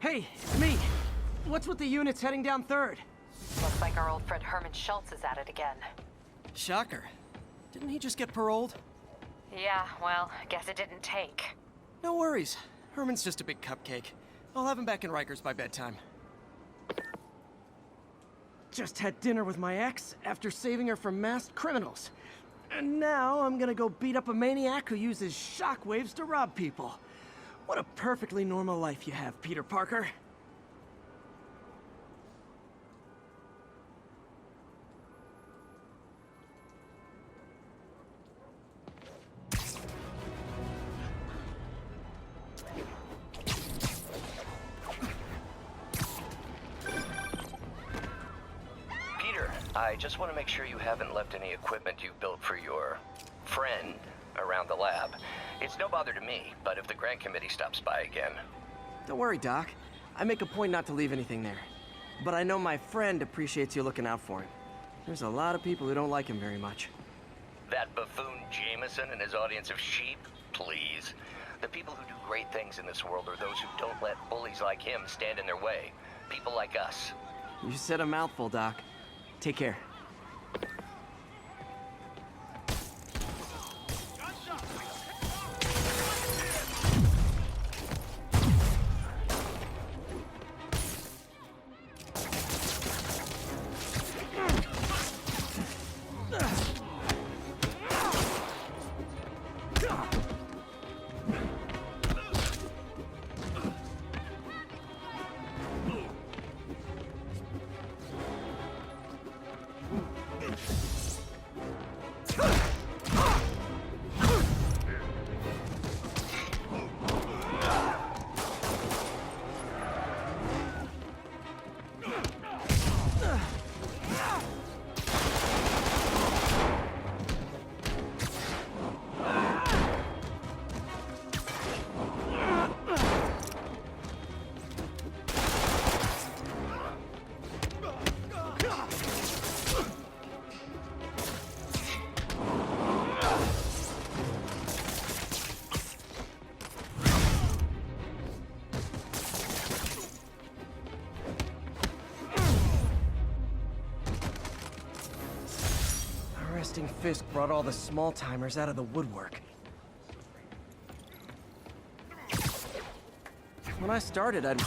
Hey, it's me. What's with the units heading down 3rd? Looks like our old friend Herman Schultz is at it again. Shocker. Didn't he just get paroled? Yeah, well, guess it didn't take. No worries. Herman's just a big cupcake. I'll have him back in Rikers by bedtime. Just had dinner with my ex after saving her from masked criminals. And now I'm gonna go beat up a maniac who uses shockwaves to rob people. What a perfectly normal life you have, Peter Parker. I just want to make sure you haven't left any equipment you built for your friend around the lab. It's no bother to me, but if the grant committee stops by again... Don't worry, Doc. I make a point not to leave anything there. But I know my friend appreciates you looking out for him. There's a lot of people who don't like him very much. That buffoon Jameson and his audience of sheep? Please. The people who do great things in this world are those who don't let bullies like him stand in their way. People like us. You said a mouthful, Doc. Take care. Arresting Fisk brought all the small-timers out of the woodwork. When I started, I'd...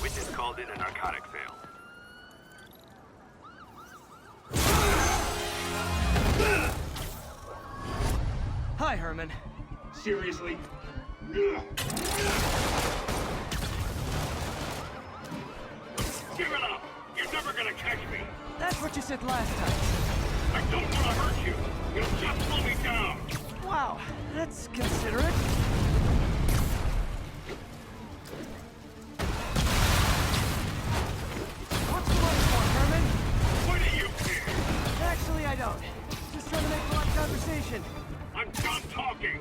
Witness called in a narcotic sale. Herman. Seriously? Give it up! You're never gonna catch me! That's what you said last time. I don't want to hurt you! You'll just slow me down! Wow, that's considerate. What's the money for, Herman? What do you care? Actually, I don't. Just trying to make polite conversation. I'm done talking!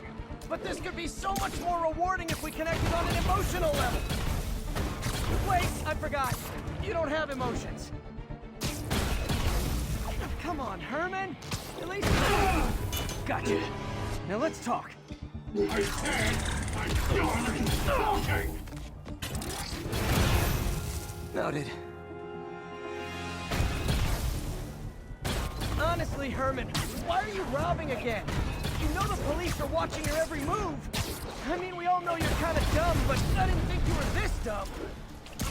But this could be so much more rewarding if we connected on an emotional level. Wait, I forgot. You don't have emotions. Come on, Herman. At least... Gotcha. Now let's talk. I said I'm done talking! Noted. Honestly, Herman, why are you robbing again? You know the police are watching your every move. I mean, we all know you're kind of dumb, but I didn't think you were this dumb.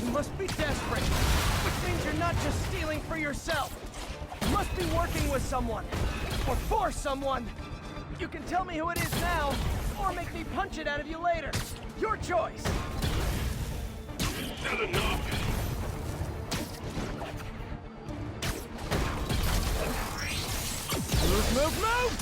You must be desperate, which means you're not just stealing for yourself. You must be working with someone, or for someone. You can tell me who it is now, or make me punch it out of you later. Your choice. Is that enough? Move!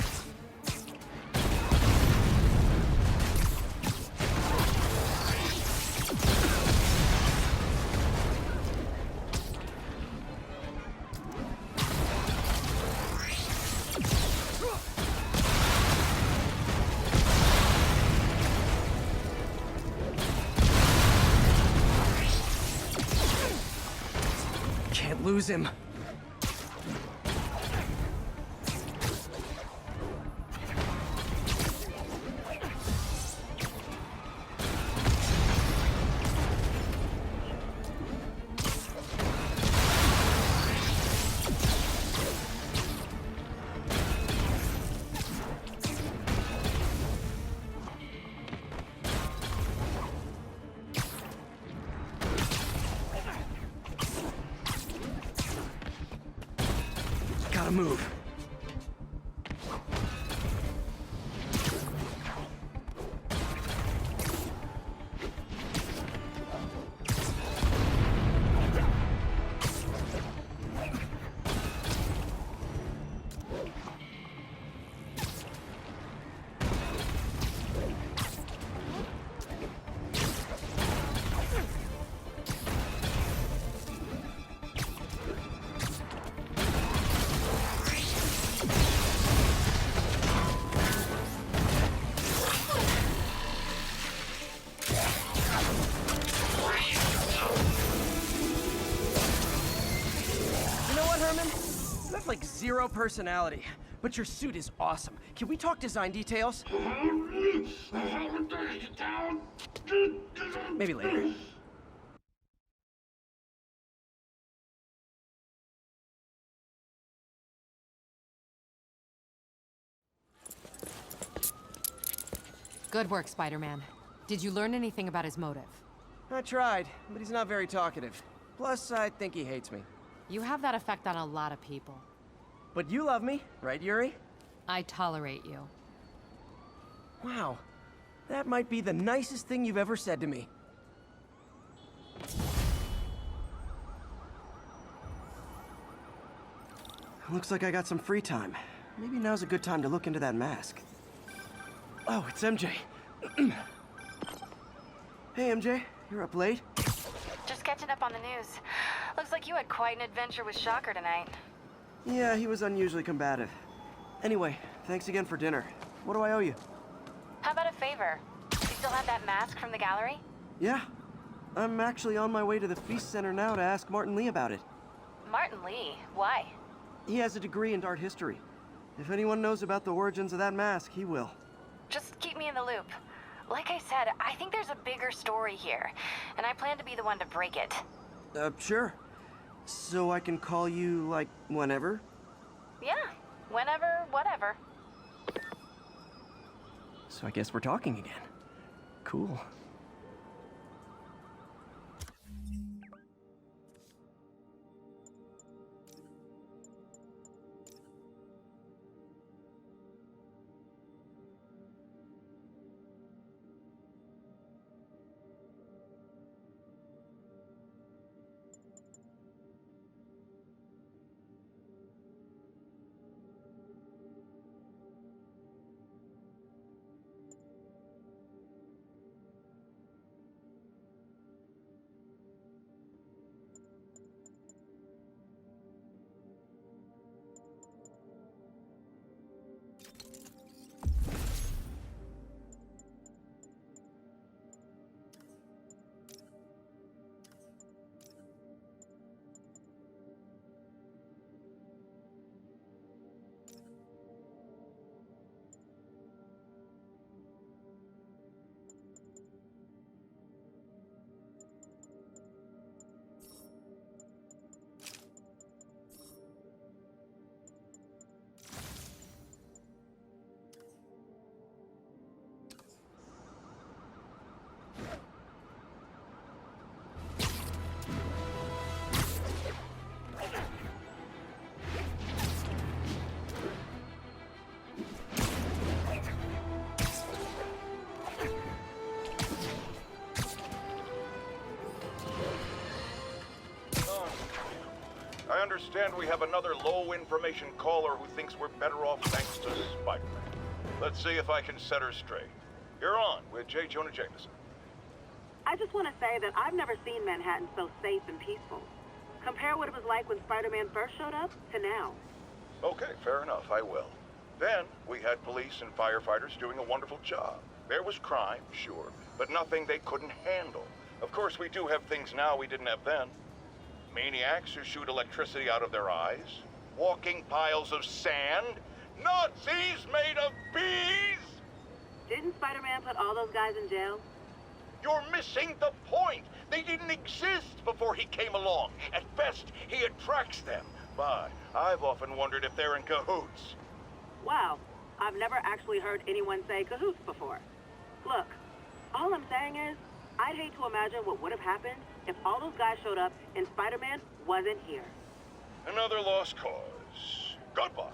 Can't lose him. Gotta move. You have like zero personality, but your suit is awesome. Can we talk design details? Maybe later. Good work, Spider-Man. Did you learn anything about his motive? I tried, but he's not very talkative. Plus, I think he hates me. You have that effect on a lot of people. But you love me, right, Yuri? I tolerate you. Wow. That might be the nicest thing you've ever said to me. Looks like I got some free time. Maybe now's a good time to look into that mask. Oh, it's MJ. Hey, MJ. You're up late? Just catching up on the news. Looks like you had quite an adventure with Shocker tonight. Yeah, he was unusually combative. Anyway, thanks again for dinner. What do I owe you? How about a favor? You still have that mask from the gallery? Yeah. I'm actually on my way to the Feast Center now to ask Martin Lee about it. Martin Lee? Why? He has a degree in art history. If anyone knows about the origins of that mask, he will. Just keep me in the loop. Like I said, I think there's a bigger story here, and I plan to be the one to break it. Sure. So I can call you, like, whenever? Yeah, whenever, whatever. So I guess we're talking again. Cool. I understand we have another low-information caller who thinks we're better off thanks to Spider-Man. Let's see if I can set her straight. You're on with J. Jonah Jameson. I just want to say that I've never seen Manhattan so safe and peaceful. Compare what it was like when Spider-Man first showed up to now. Okay, fair enough, I will. Then, we had police and firefighters doing a wonderful job. There was crime, sure, but nothing they couldn't handle. Of course, we do have things now we didn't have then. Maniacs who shoot electricity out of their eyes, walking piles of sand, Nazis made of bees! Didn't Spider-Man put all those guys in jail? You're missing the point! They didn't exist before he came along. At best, he attracts them. But I've often wondered if they're in cahoots. Wow, I've never actually heard anyone say cahoots before. Look, all I'm saying is, I'd hate to imagine what would have happened if all those guys showed up and Spider-Man wasn't here. Another lost cause. Goodbye.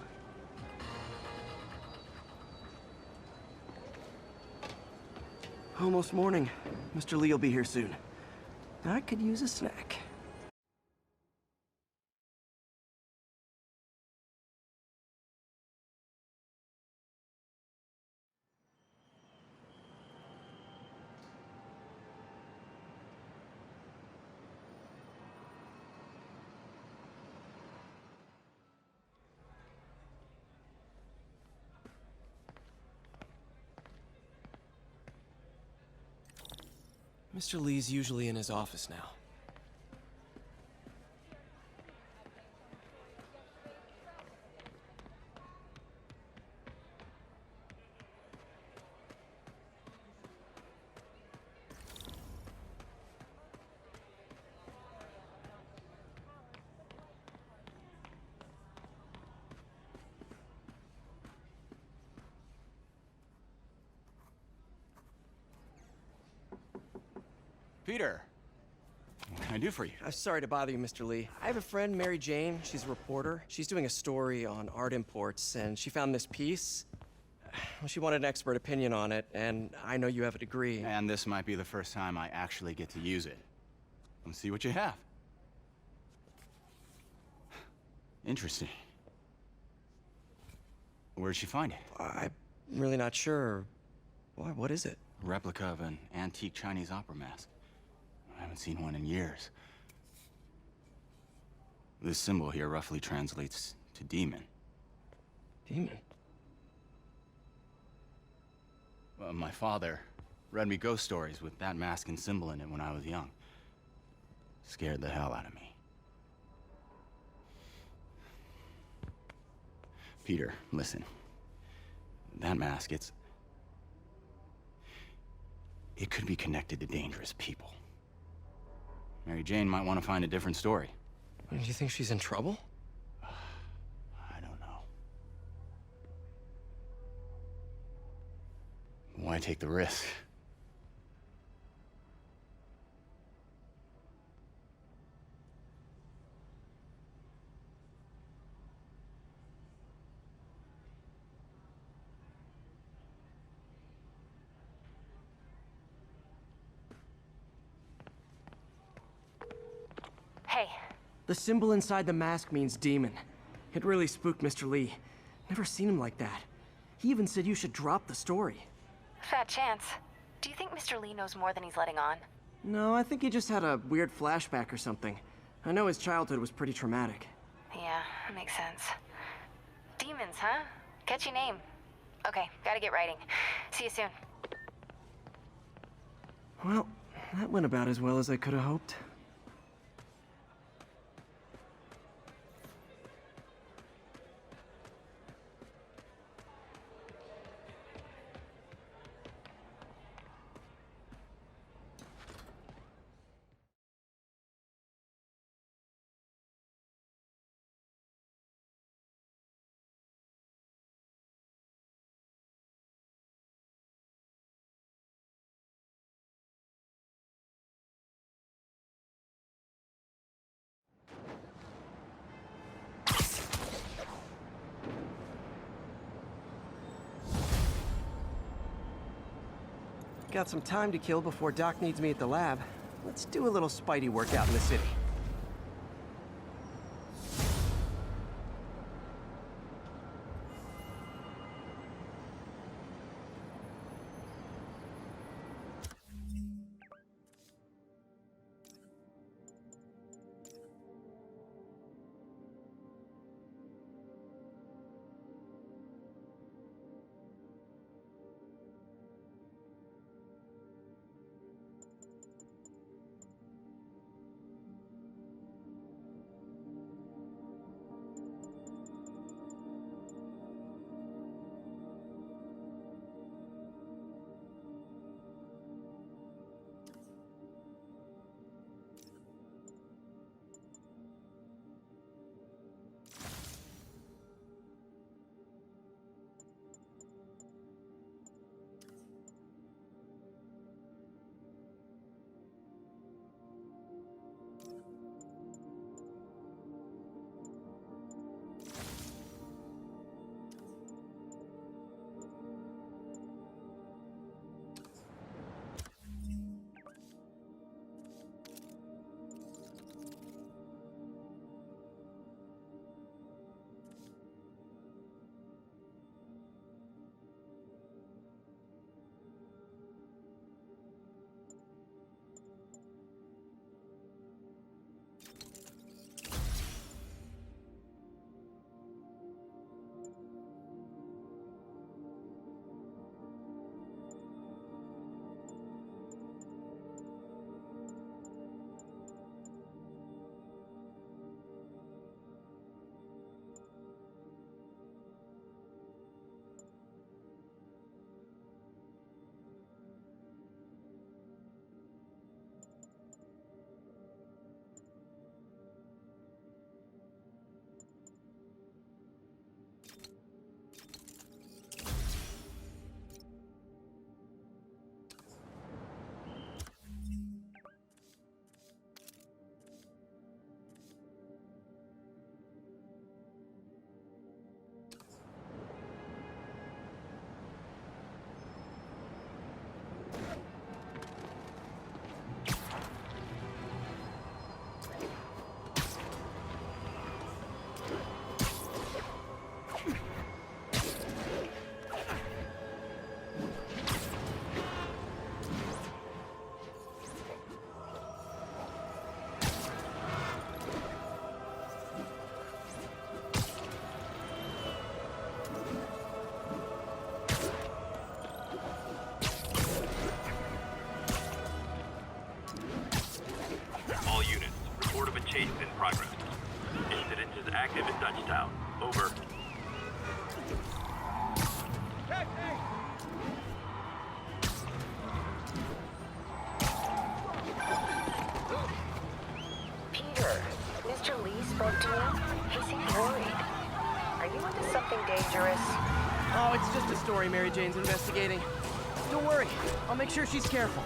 Almost morning. Mr. Lee will be here soon. I could use a snack. Mr. Lee's usually in his office now. Peter, what can I do for you? Sorry to bother you, Mr. Lee. I have a friend, Mary Jane. She's a reporter. She's doing a story on art imports, and she found this piece. Well, she wanted an expert opinion on it, and I know you have a degree. And this might be the first time I actually get to use it. Let's see what you have. Interesting. Where'd she find it? I'm really not sure. What is it? A replica of an antique Chinese opera mask. I haven't seen one in years. This symbol here roughly translates to demon. Demon? My father read me ghost stories with that mask and symbol in it when I was young. Scared the hell out of me. Peter, listen. That mask, it could be connected to dangerous people. Mary Jane might want to find a different story. Do you think she's in trouble? I don't know. Why take the risk? Hey, The symbol inside the mask means demon. It really spooked Mr. Lee. Never seen him like that. He even said you should drop the story. fat chance. Do you think Mr. Lee knows more than he's letting on? No, I think he just had a weird flashback or something. I know his childhood was pretty traumatic. Yeah, makes sense. Demons, huh? Catchy name. Okay, gotta get writing. See you soon. Well, that went about as well as I could have hoped. Got some time to kill before Doc needs me at the lab. Let's do a little Spidey workout in the city. Chase in progress. Incident is active in Dutchtown. Over. Peter, Mr. Lee spoke to me. He seemed worried. Are you into something dangerous? Oh, it's just a story Mary Jane's investigating. Don't worry, I'll make sure she's careful.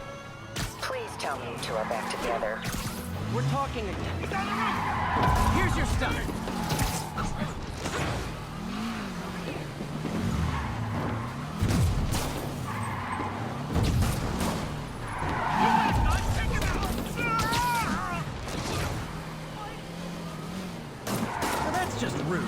Please tell me you two are back together. We're talking again. Here's your stuff. Now that's just rude.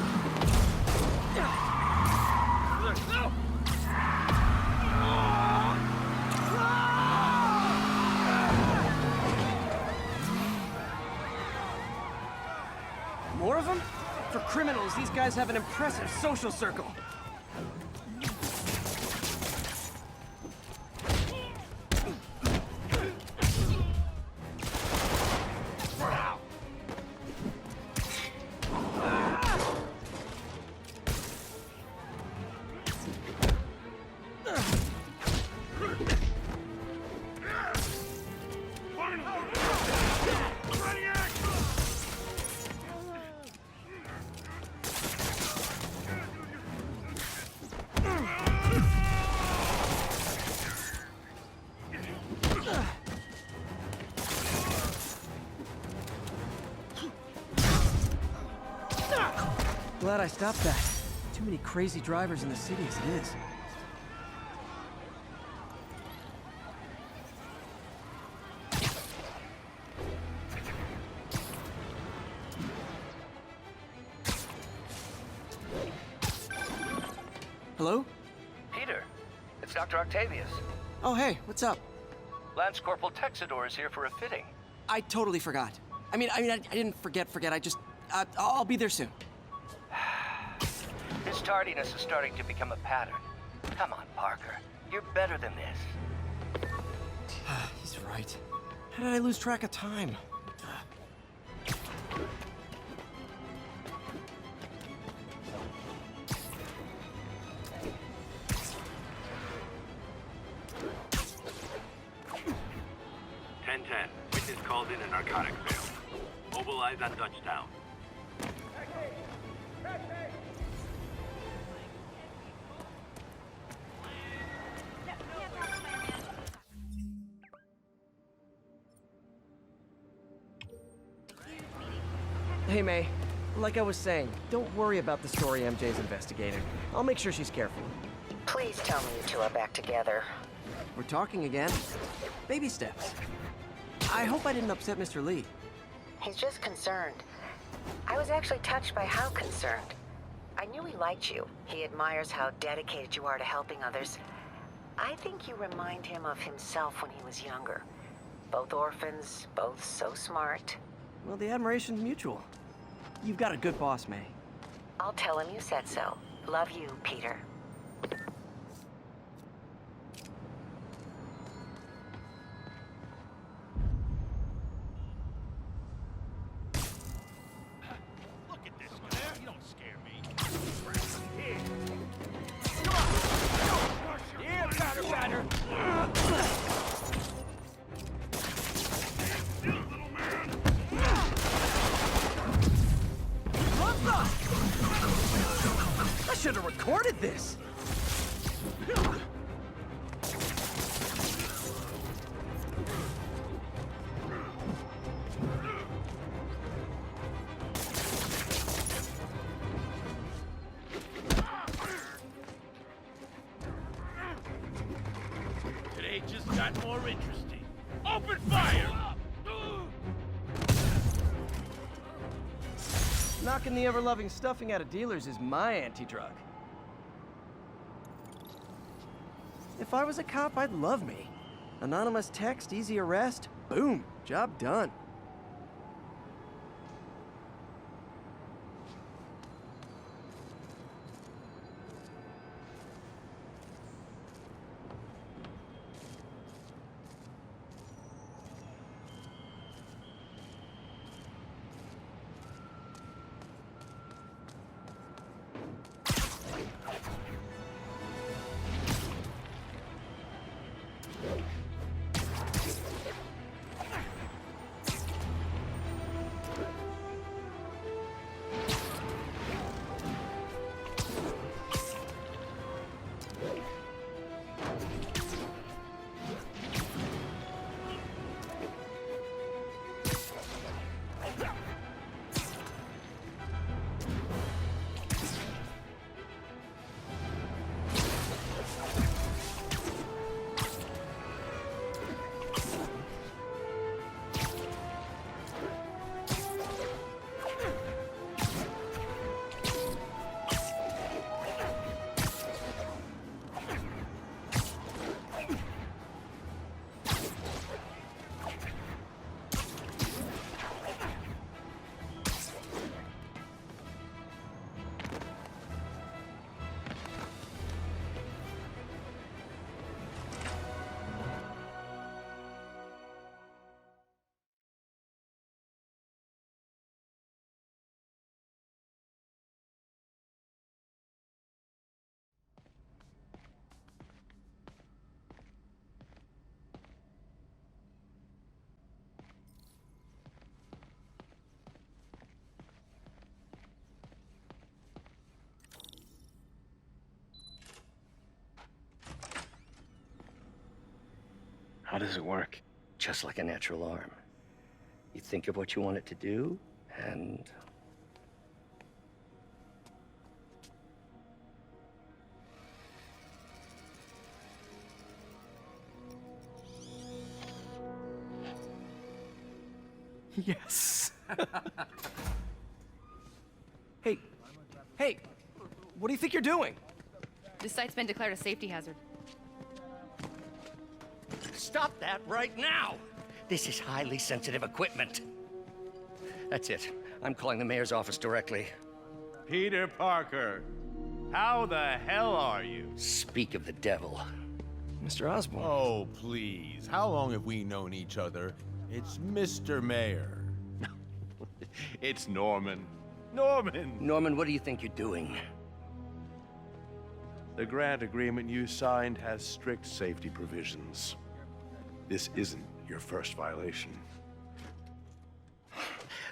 More of them? For criminals, these guys have an impressive social circle. Glad I stopped that. Too many crazy drivers in the city as it is. Hello? Peter, it's Dr. Octavius. Oh, hey, what's up? Lance Corporal Texador is here for a fitting. I totally forgot. I didn't forget. I just, I'll be there soon. This tardiness is starting to become a pattern. Come on, Parker. You're better than this. He's right. How did I lose track of time? 10-10. Witness called in a narcotics sale. Mobilize on Dutchtown. Hey, May. Like I was saying, don't worry about the story MJ's investigating. I'll make sure she's careful. Please tell me you two are back together. We're talking again. Baby steps. I hope I didn't upset Mr. Lee. He's just concerned. I was actually touched by how concerned. I knew he liked you. He admires how dedicated you are to helping others. I think you remind him of himself when he was younger. Both orphans, both so smart. Well, the admiration's mutual. You've got a good boss, May. I'll tell him you said so. Love you, Peter. Look at this, man. You don't scare me. Yeah, batter. I should have recorded this. Today just got more interesting. Open fire! Knocking the ever-loving stuffing out of dealers is my anti-drug. If I was a cop, I'd love me. Anonymous text, easy arrest, boom, job done. How does it work? Just like a natural arm. You think of what you want it to do, and... Yes. Hey, hey, what do you think you're doing? This site's been declared a safety hazard. Stop that right now! This is highly sensitive equipment. That's it. I'm calling the mayor's office directly. Peter Parker, how the hell are you? Speak of the devil. Mr. Osborn. Oh, please. How long have we known each other? It's Mr. Mayor. It's Norman. Norman! Norman, what do you think you're doing? The grant agreement you signed has strict safety provisions. This isn't your first violation.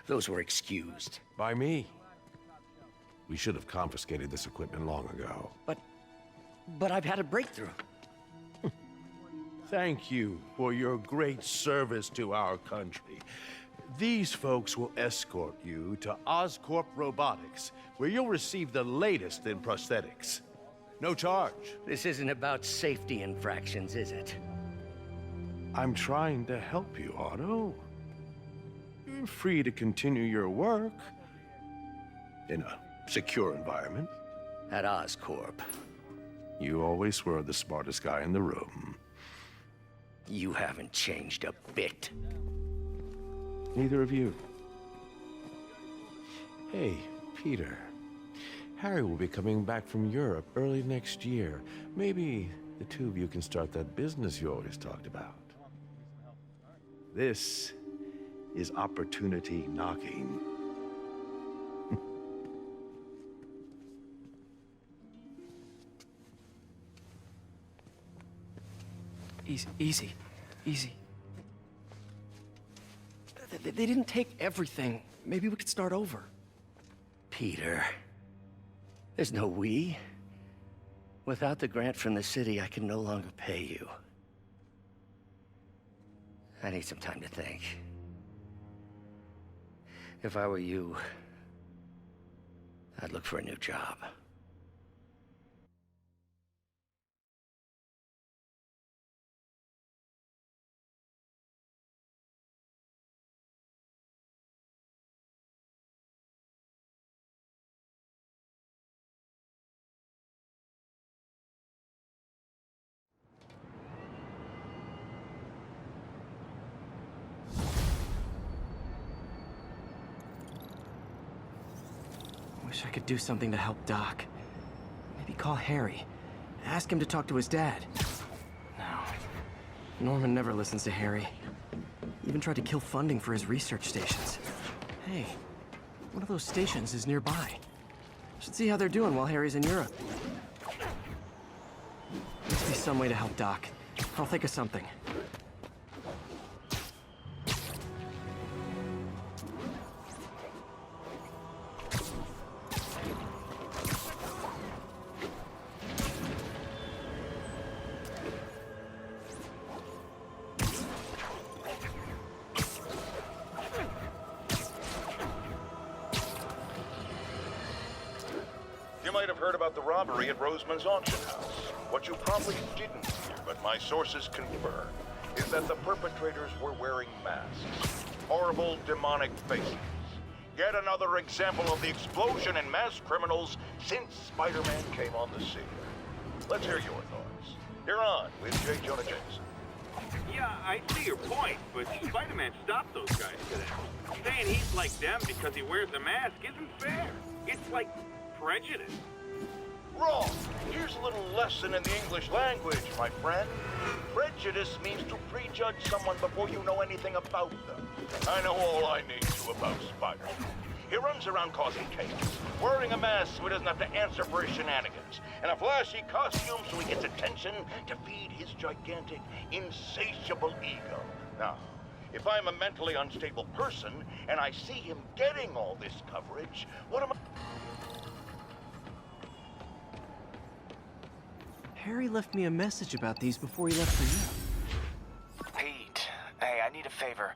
Those were excused. By me. We should have confiscated this equipment long ago. But I've had a breakthrough. Thank you for your great service to our country. These folks will escort you to Oscorp Robotics, where you'll receive the latest in prosthetics. No charge. This isn't about safety infractions, is it? I'm trying to help you, Otto. You're free to continue your work in a secure environment. At Oscorp. You always were the smartest guy in the room. You haven't changed a bit. Neither of you. Hey, Peter. Harry will be coming back from Europe early next year. Maybe the two of you can start that business you always talked about. This is opportunity knocking. Easy. They didn't take everything. Maybe we could start over. Peter, there's no we. Without the grant from the city, I can no longer pay you. I need some time to think. If I were you, I'd look for a new job. Wish I could do something to help Doc. Maybe call Harry. Ask him to talk to his dad. No. Norman never listens to Harry. Even tried to kill funding for his research stations. Hey, one of those stations is nearby. Should see how they're doing while Harry's in Europe. Must be some way to help Doc. I'll think of something. You might have heard about the robbery at Roseman's auction house. What you probably didn't hear, but my sources confirm, is that the perpetrators were wearing masks. Horrible, demonic faces. Yet another example of the explosion in mass criminals since Spider-Man came on the scene. Let's hear your thoughts. You're on with J. Jonah Jameson. Yeah, I see your point, but Spider-Man stopped those guys today. Saying he's like them because he wears a mask isn't fair. It's like prejudice. Wrong. Here's a little lesson in the English language, my friend. Prejudice means to prejudge someone before you know anything about them. I know all I need to about Spider-Man. He runs around causing chaos, wearing a mask so he doesn't have to answer for his shenanigans, and a flashy costume so he gets attention to feed his gigantic, insatiable ego. Now, if I'm a mentally unstable person and I see him getting all this coverage, what am I... Harry left me a message about these before he left for you. need a favor.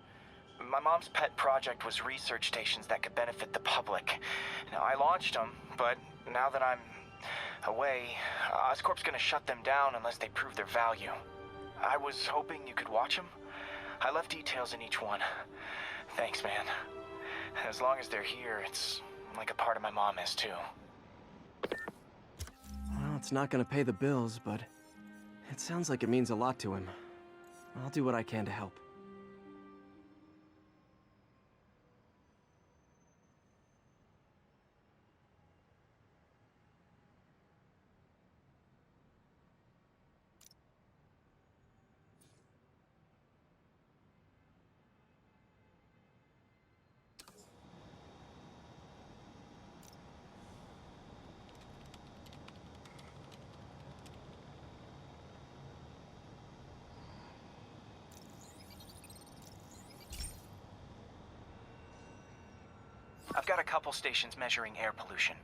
My mom's pet project was research stations that could benefit the public. Now, I launched them, but now that I'm away, Oscorp's gonna shut them down unless they prove their value. I was hoping you could watch them. I left details in each one. Thanks, man. As long as they're here, it's like a part of my mom is, too. Well, it's not gonna pay the bills, but it sounds like it means a lot to him. I'll do what I can to help. I've got a couple stations measuring air pollution.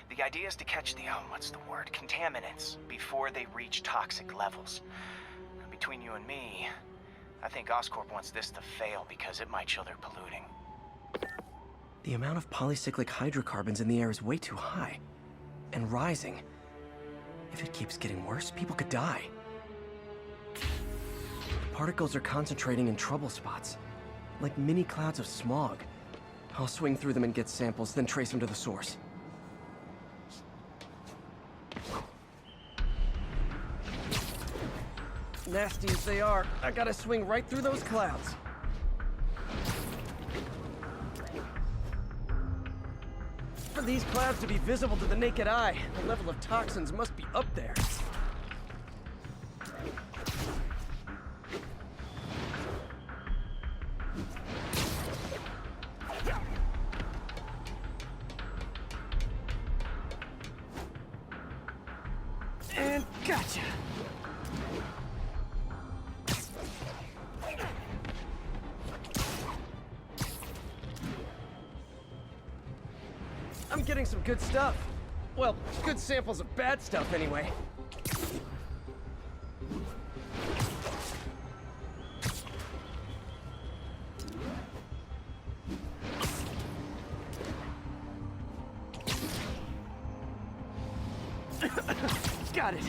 The idea is to catch the, contaminants before they reach toxic levels. Between you and me, I think Oscorp wants this to fail because it might show they're polluting. The amount of polycyclic hydrocarbons in the air is way too high. And rising. If it keeps getting worse, people could die. The particles are concentrating in trouble spots, like mini clouds of smog. I'll swing through them and get samples, then trace them to the source. Nasty as they are, I gotta swing right through those clouds. For these clouds to be visible to the naked eye, the level of toxins must be up there. And gotcha! I'm getting some good stuff. Well, good samples of bad stuff anyway. Got it.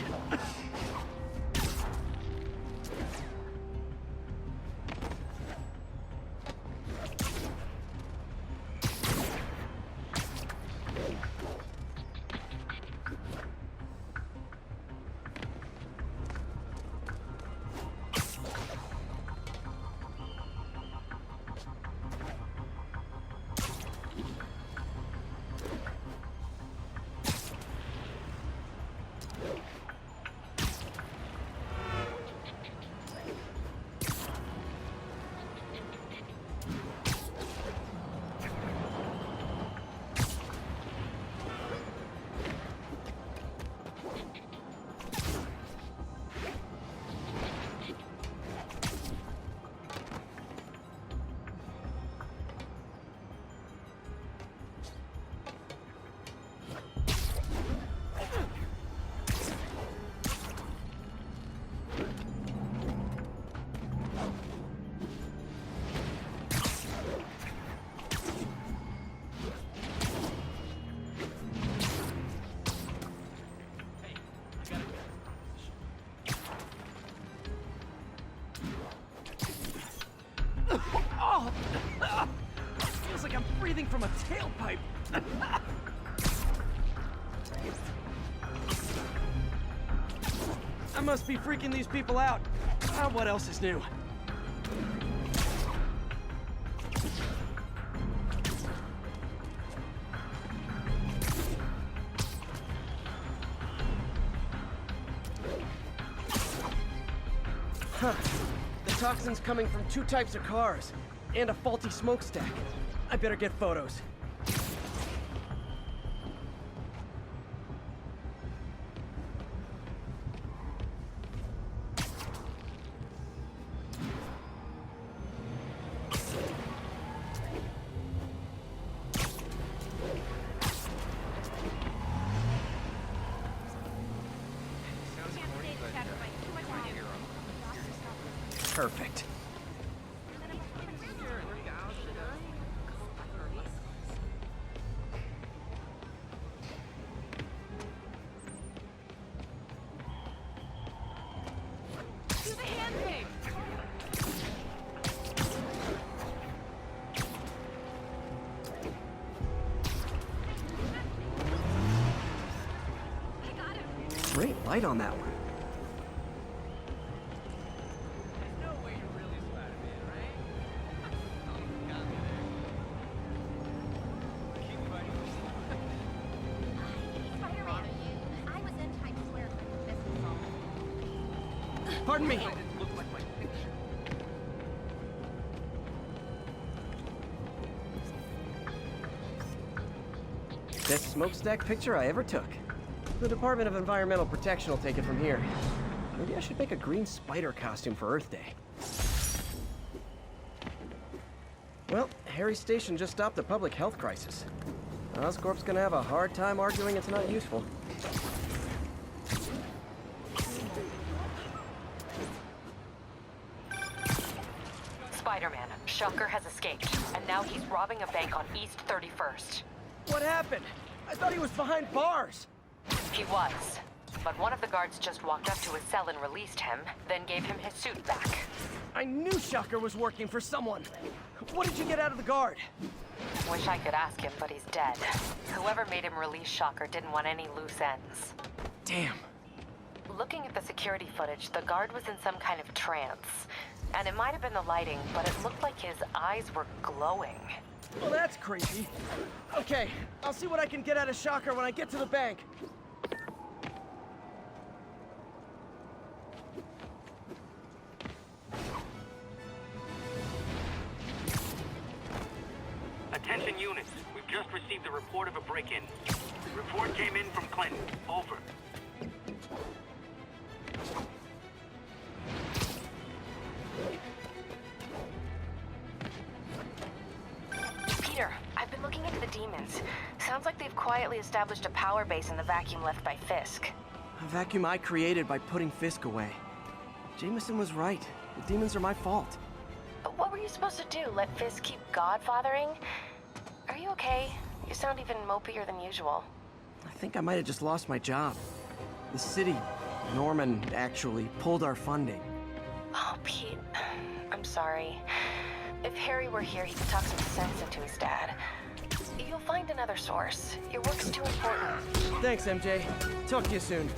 Oh! Feels like I'm breathing from a tailpipe. I must be freaking these people out. What else is new? Huh. The toxin's coming from two types of cars, and a faulty smokestack. I better get photos. Perfect. light on that one. Pardon me. Best smokestack picture I ever took. The Department of Environmental Protection will take it from here. Maybe I should make a green spider costume for Earth Day. Well, Harry's station just stopped a public health crisis. Oscorp's gonna have a hard time arguing it's not useful. Spider-Man, Shocker has escaped, and now he's robbing a bank on East 31st. What happened? I thought he was behind bars. He was, but one of the guards just walked up to his cell and released him, then gave him his suit back. I knew Shocker was working for someone. What did you get out of the guard? Wish I could ask him, but he's dead. Whoever made him release Shocker didn't want any loose ends. Damn. Looking at the security footage, the guard was in some kind of trance. And it might have been the lighting, but it looked like his eyes were glowing. Well, that's creepy. Okay, I'll see what I can get out of Shocker when I get to the bank. Attention units, we've just received a report of a break-in. Report came in from Clinton. Over. Peter, I've been looking into the demons. Sounds like they've quietly established a power base in the vacuum left by Fisk. A vacuum I created by putting Fisk away. Jameson was right. The demons are my fault. But what were you supposed to do? Let Fisk keep godfathering? Are you okay? You sound even mopier than usual. I think I might have just lost my job. The city, Norman, actually pulled our funding. Oh, Pete. I'm sorry. If Harry were here, he could talk some sense into his dad. You'll find another source. Your work's too important. Thanks, MJ. Talk to you soon.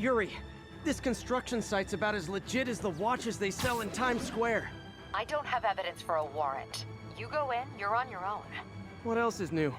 Yuri, this construction site's about as legit as the watches they sell in Times Square. I don't have evidence for a warrant. You go in, you're on your own. What else is new?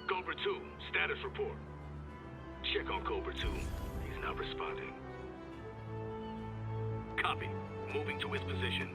Cobra 2, status report. Check on Cobra 2. He's not responding. Copy. Moving to his position.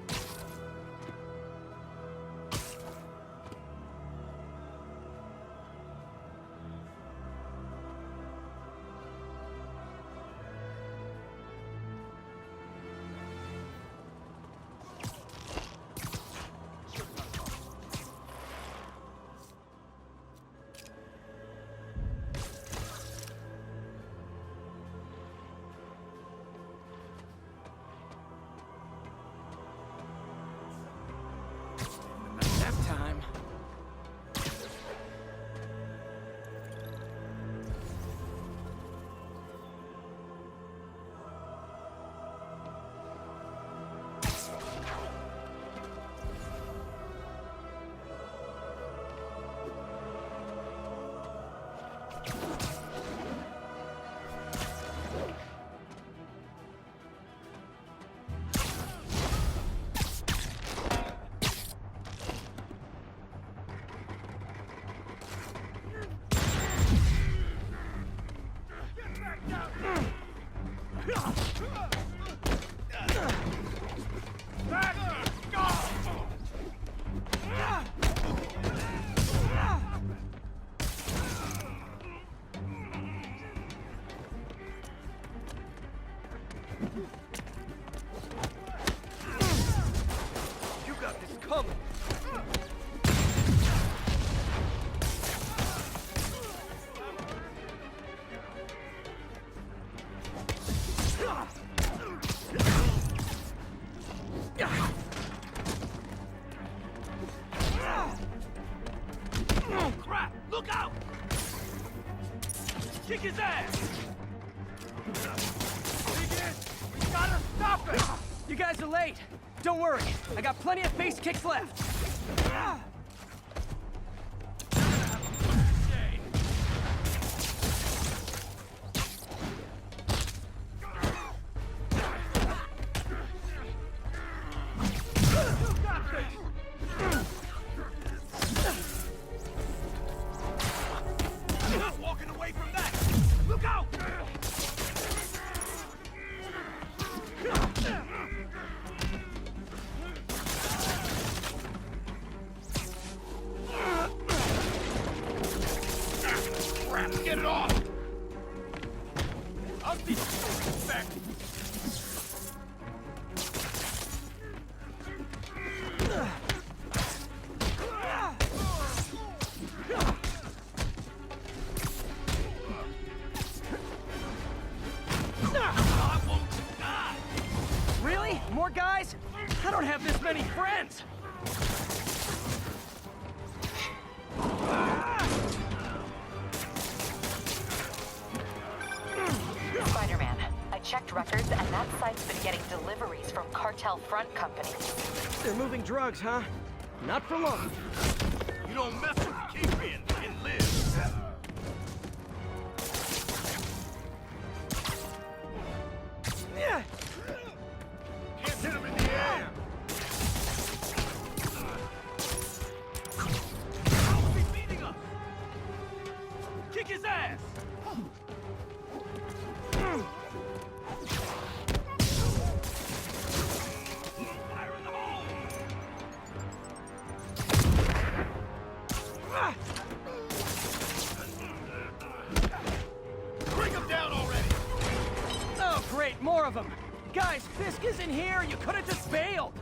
You got this coming. Oh, crap! Look out! Kick his ass! We gotta stop it! You guys are late. Don't worry. I got plenty of face kicks left. Get it off! I'll be back. Really? More guys? I don't have this many friends! Spider-Man, I checked records and that site's been getting deliveries from cartel front companies. They're moving drugs, huh? Not for long. You don't mess with the Kingpin and live. Yeah. Can't hit him in the air. Don't be beating us. Kick his ass. Fire in the hole. Bring him down already. Oh, great, more of them. Guys, Fisk is in here. You could have just bailed.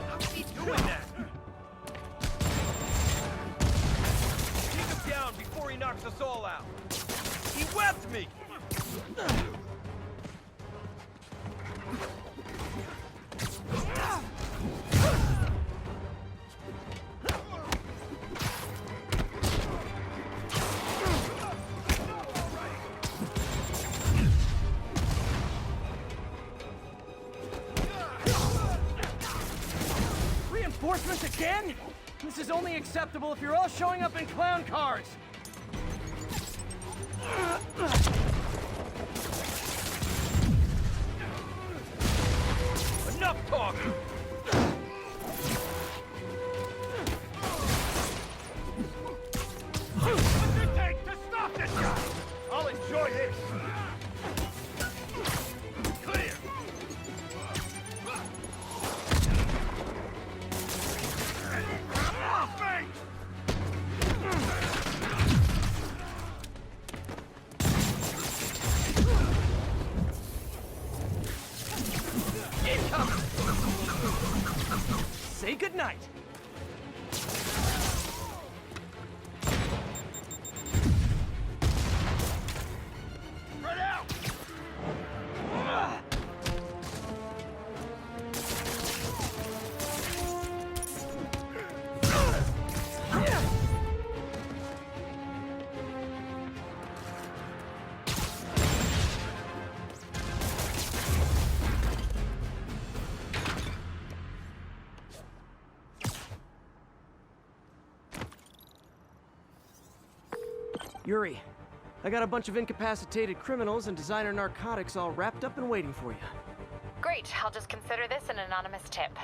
How's he doing that? Take him down before he knocks us all out. He webbed me. Reinforcements again? This is only acceptable if you're all showing up in clown cars. Enough talking. What's it take to stop this guy? I'll enjoy this. Clear. Off me! Say goodnight. Spread out! Yuri, I got a bunch of incapacitated criminals and designer narcotics all wrapped up and waiting for you. Great, I'll just consider this an anonymous tip.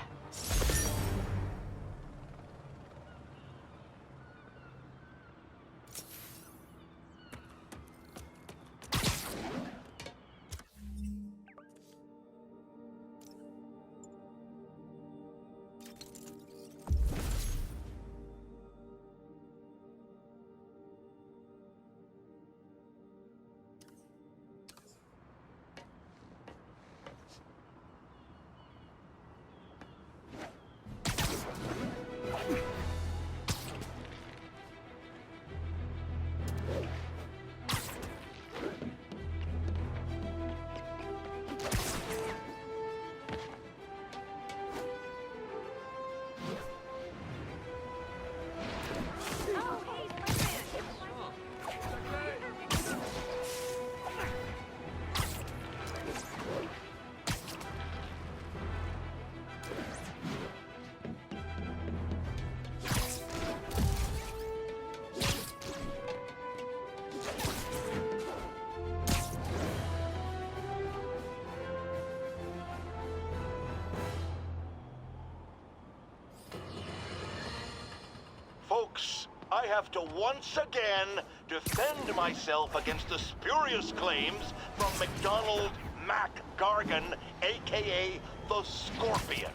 Folks, I have to once again defend myself against the spurious claims from McDonald Mac Gargan, aka the Scorpion.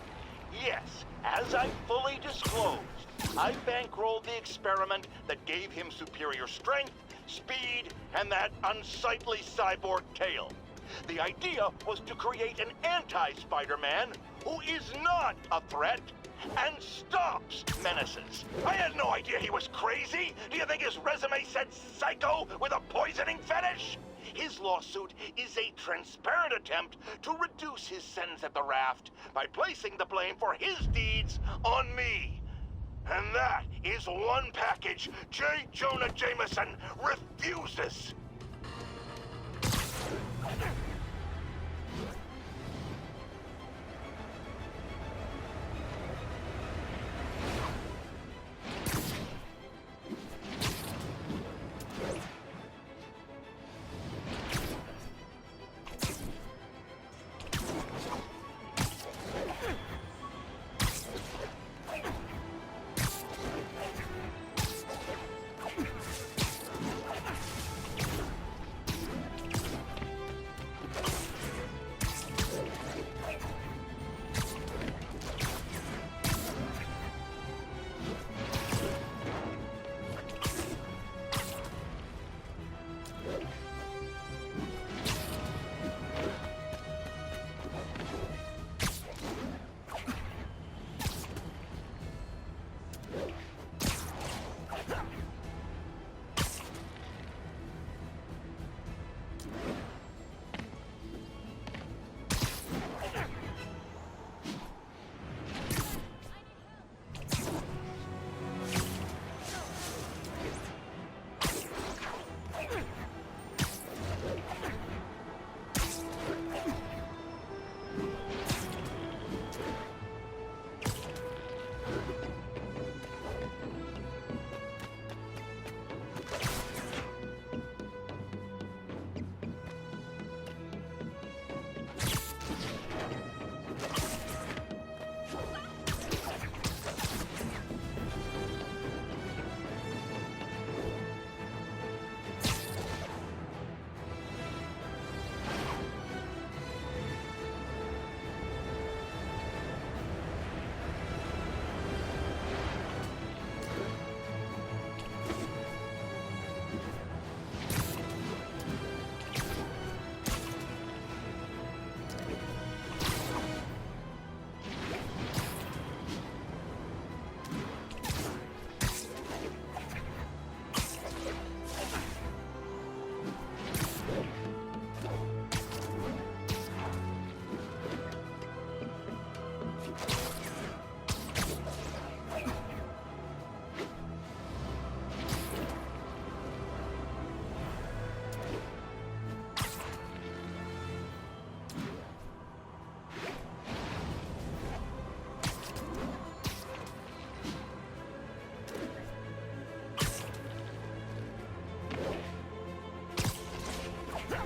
Yes, as I fully disclosed, I bankrolled the experiment that gave him superior strength, speed, and that unsightly cyborg tail. The idea was to create an anti-Spider-Man who is not a threat and stops menaces. I had no idea he was crazy. Do you think his resume said psycho with a poisoning fetish? His lawsuit is a transparent attempt to reduce his sentence at the raft by placing the blame for his deeds on me. And that is one package J. Jonah Jameson refuses.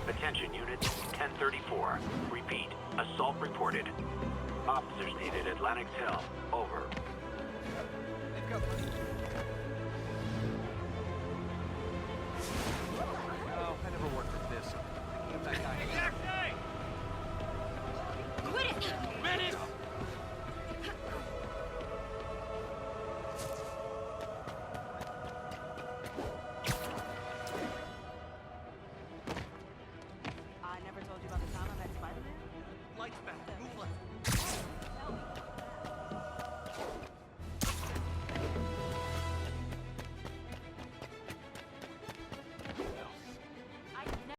Attention units, 1034. Repeat, assault reported. Officers needed at Lenox Hill. Over. Oh, I never worked with this. Get that guy. Quit it! Medic! I never told you about the time I met Spider-Man. Lights back. Move left.